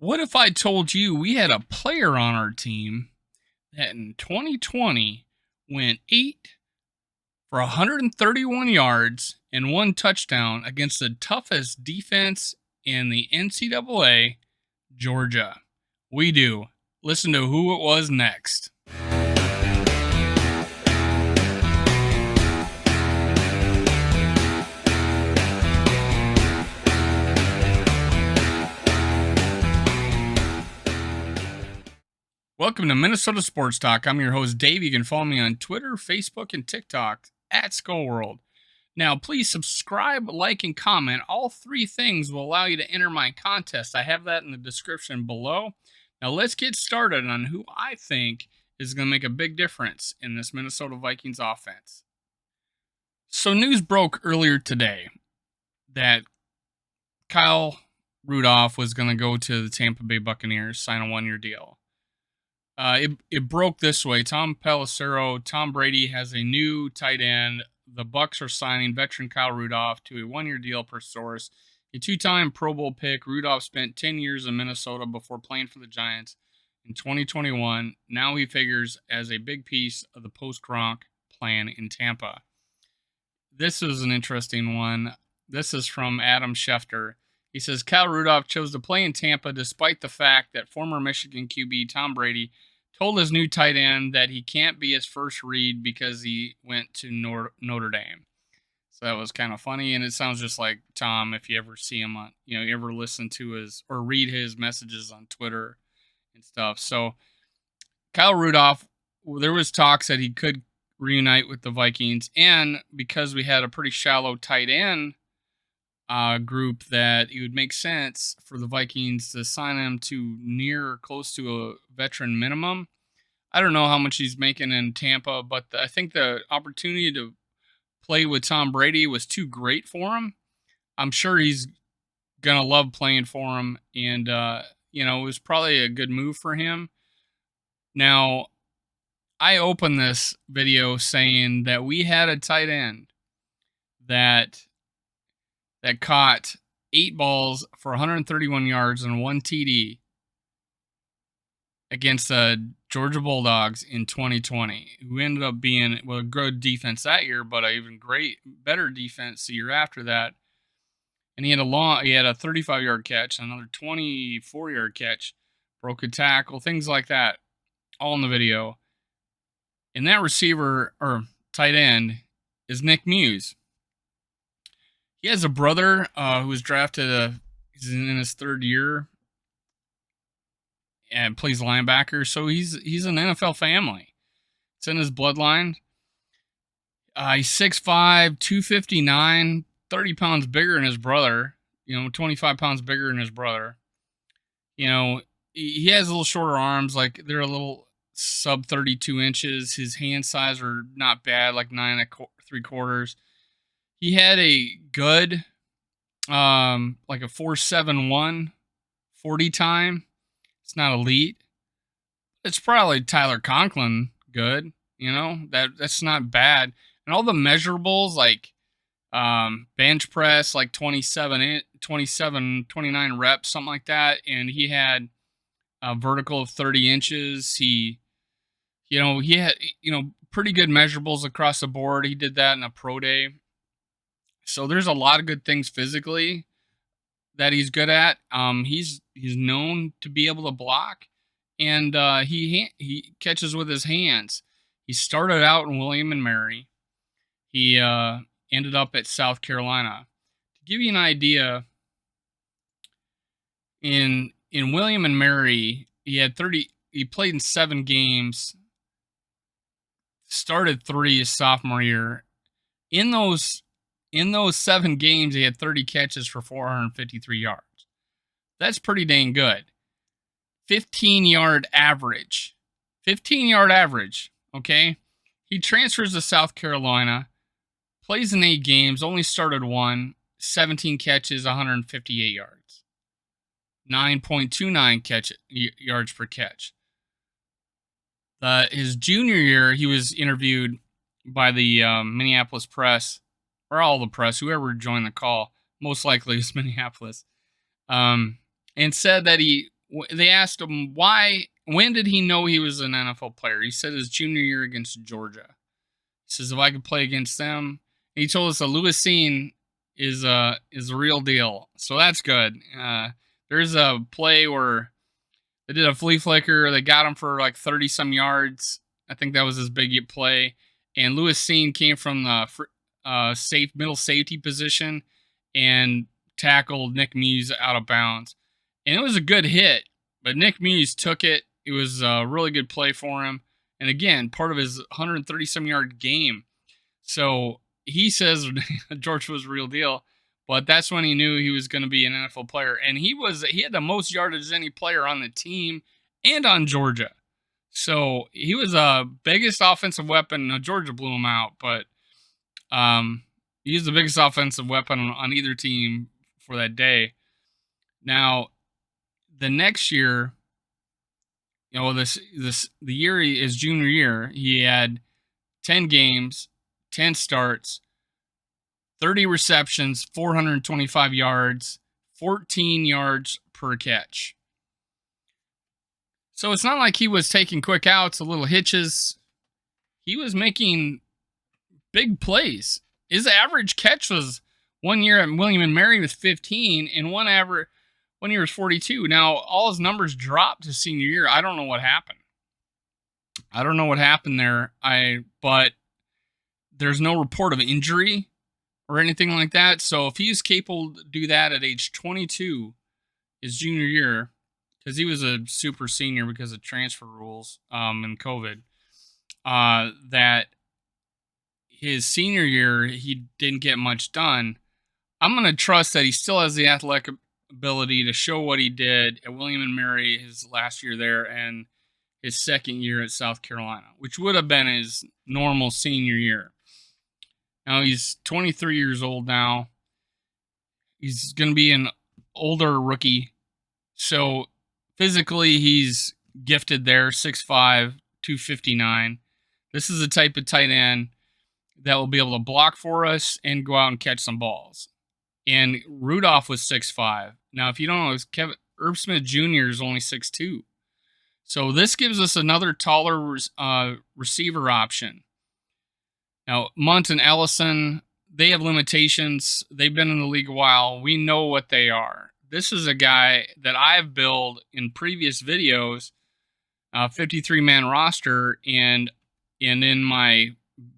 What if I told you we had a player on our team that in 2020 went 8 for 131 yards and 1 touchdown against the toughest defense in the NCAA, Georgia? We do. Listen to who it was next. Welcome to Minnesota Sports Talk. I'm your host, Dave. You can follow me on Twitter, Facebook, and TikTok at SkullWorld. Now, please subscribe, like, and comment. All three things will allow you to enter my contest. I have that in the description below. Now, let's get started on who I think is going to make a big difference in this Minnesota Vikings offense. So, news broke earlier today that Kyle Rudolph was going to go to the Tampa Bay Buccaneers, sign a 1-year deal. It broke this way. Tom Brady has a new tight end. The Bucs are signing veteran Kyle Rudolph to a 1-year deal per source. A 2-time Pro Bowl pick, Rudolph spent 10 years in Minnesota before playing for the Giants in 2021. Now he figures as a big piece of the post-Gronk plan in Tampa. This is an interesting one. This is from Adam Schefter. He says, Kyle Rudolph chose to play in Tampa despite the fact that former Michigan QB Tom Brady told his new tight end that he can't be his first read because he went to Notre Dame. So that was kind of funny, and it sounds just like Tom if you ever see him on, you ever listen to his or read his messages on Twitter and stuff. So Kyle Rudolph, there was talks that he could reunite with the Vikings, and because we had a pretty shallow tight end group, that it would make sense for the Vikings to sign him to close to a veteran minimum. I don't know how much he's making in Tampa, but I think the opportunity to play with Tom Brady was too great for him. I'm sure he's going to love playing for him, and, it was probably a good move for him. Now, I opened this video saying that we had a tight end that caught 8 balls for 131 yards and 1 TD against the Georgia Bulldogs in 2020, who ended up being a good defense that year, but an even better defense the year after that. And he had a 35-yard catch, another 24-yard catch, broke a tackle, things like that, all in the video. And that receiver or tight end is Nick Muse. He has a brother who was drafted. He's in his 3rd year and plays linebacker. So he's an NFL family. It's in his bloodline. He's 6'5", 259, 30 pounds bigger than his brother. 25 pounds bigger than his brother. He has a little shorter arms, like they're a little sub 32 inches. His hand size are not bad, like 9 3/4. He had a good, like a 4.71 40 time. It's not elite. It's probably Tyler Conklin good. That's not bad. And all the measurables, like bench press, like 29 reps, something like that. And he had a vertical of 30 inches. He had, pretty good measurables across the board. He did that in a pro day. So there's a lot of good things physically that he's good at. He's known to be able to block, and he catches with his hands. He started out in William and Mary. He ended up at South Carolina. To give you an idea, in William and Mary, he played in 7 games. Started 3 his sophomore year. In those 7 games, he had 30 catches for 453 yards. That's pretty dang good. 15-yard average. 15-yard average, okay? He transfers to South Carolina, plays in 8 games, only started 1, 17 catches, 158 yards. 9.29 yards per catch. His junior year, he was interviewed by the Minneapolis Press, or all the press, whoever joined the call, most likely is Minneapolis, and said that he they asked him when did he know he was an NFL player? He said his junior year against Georgia. He says if I could play against them, and he told us that Lewis Seen is a real deal. So that's good. There's a play where they did a flea flicker. They got him for like 30 some yards. I think that was his big play. And Lewis Seen came from the middle safety position and tackled Nick Muse out of bounds. And it was a good hit, but Nick Muse took it. It was a really good play for him. And again, part of his 130 some yard game. So he says George was a real deal, but that's when he knew he was going to be an NFL player. And he had the most yardage as any player on the team and on Georgia. So he was the biggest offensive weapon. Now, Georgia blew him out, but he was the biggest offensive weapon on either team for that day. Now, the next year, the year his junior year, he had 10 games, 10 starts, 30 receptions, 425 yards, 14 yards per catch. So it's not like he was taking quick outs, a little hitches. He was making big plays. His average catch was 1 year at William & Mary was 15, and 1 year was 42. Now, all his numbers dropped his senior year. I don't know what happened. There. But there's no report of injury or anything like that. So if he's capable to do that at age 22, his junior year, because he was a super senior because of transfer rules and COVID, that his senior year he didn't get much done. I'm going to trust that he still has the athletic ability to show what he did at William & Mary his last year there and his second year at South Carolina, which would have been his normal senior year. Now he's 23 years old now. He's going to be an older rookie. So physically he's gifted there, 6'5", 259. This is the type of tight end that will be able to block for us and go out and catch some balls. And Rudolph was 6'5". Now, if you don't know, Herb Smith Jr. is only 6'2". So this gives us another taller receiver option. Now, Munt and Ellison, they have limitations. They've been in the league a while. We know what they are. This is a guy that I've built in previous videos, 53-man roster, and in my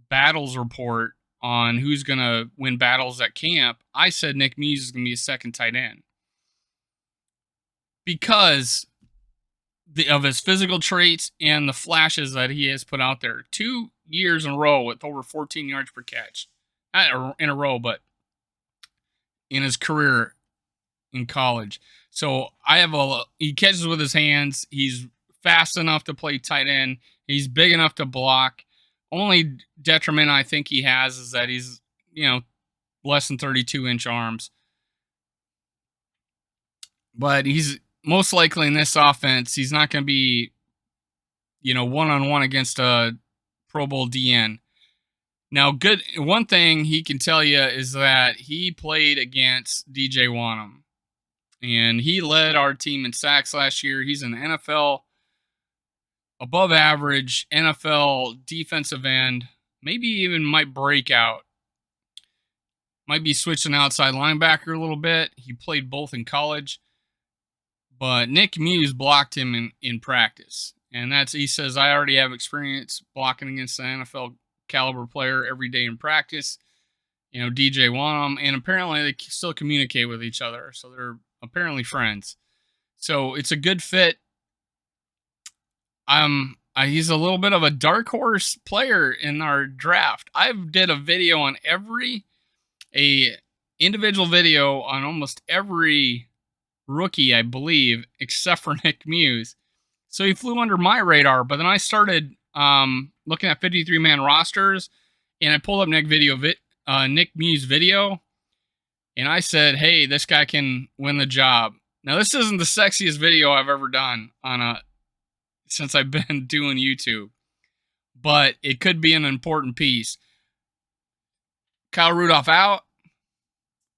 battles report on who's going to win battles at camp, I said Nick Muse is going to be a second tight end because of his physical traits and the flashes that he has put out there. 2 years in a row with over 14 yards per catch. Not in a row, but in his career in college. So he catches with his hands. He's fast enough to play tight end. He's big enough to block. Only detriment I think he has is that he's, less than 32-inch arms. But he's most likely in this offense, he's not going to be, one-on-one against a Pro Bowl DN. Now, one thing he can tell you is that he played against DJ Wanham. And he led our team in sacks last year. He's an NFL above average NFL defensive end, maybe even might break out. Might be switching outside linebacker a little bit. He played both in college. But Nick Muse blocked him in practice. And he says, I already have experience blocking against an NFL caliber player every day in practice. DJ Wanham. And apparently they still communicate with each other. So they're apparently friends. So it's a good fit. He's a little bit of a dark horse player in our draft. I did a video on individual video on almost every rookie, I believe, except for Nick Muse. So he flew under my radar, but then I started looking at 53-man rosters, and I pulled up Nick Muse video, and I said, hey, this guy can win the job. Now, this isn't the sexiest video I've ever done since I've been doing YouTube, but it could be an important piece. Kyle Rudolph out,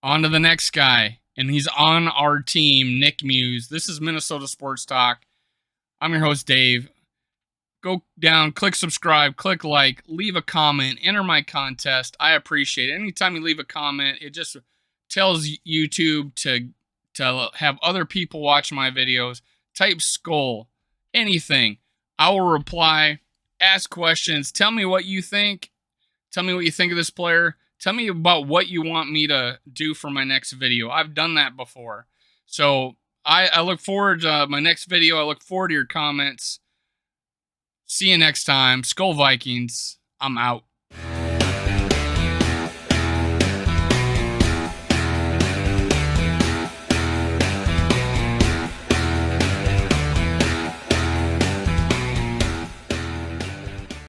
on to the next guy. and he's on our team, Nick Muse. This is Minnesota Sports Talk. I'm your host, Dave. Go down, click subscribe, click like, leave a comment, enter my contest. I appreciate it. Anytime you leave a comment, it just tells YouTube to have other people watch my videos. Type skull, anything. I will reply, ask questions, tell me what you think. Tell me what you think of this player. Tell me about what you want me to do for my next video. I've done that before. So I look forward to my next video. I look forward to your comments. See you next time. Skull Vikings. I'm out.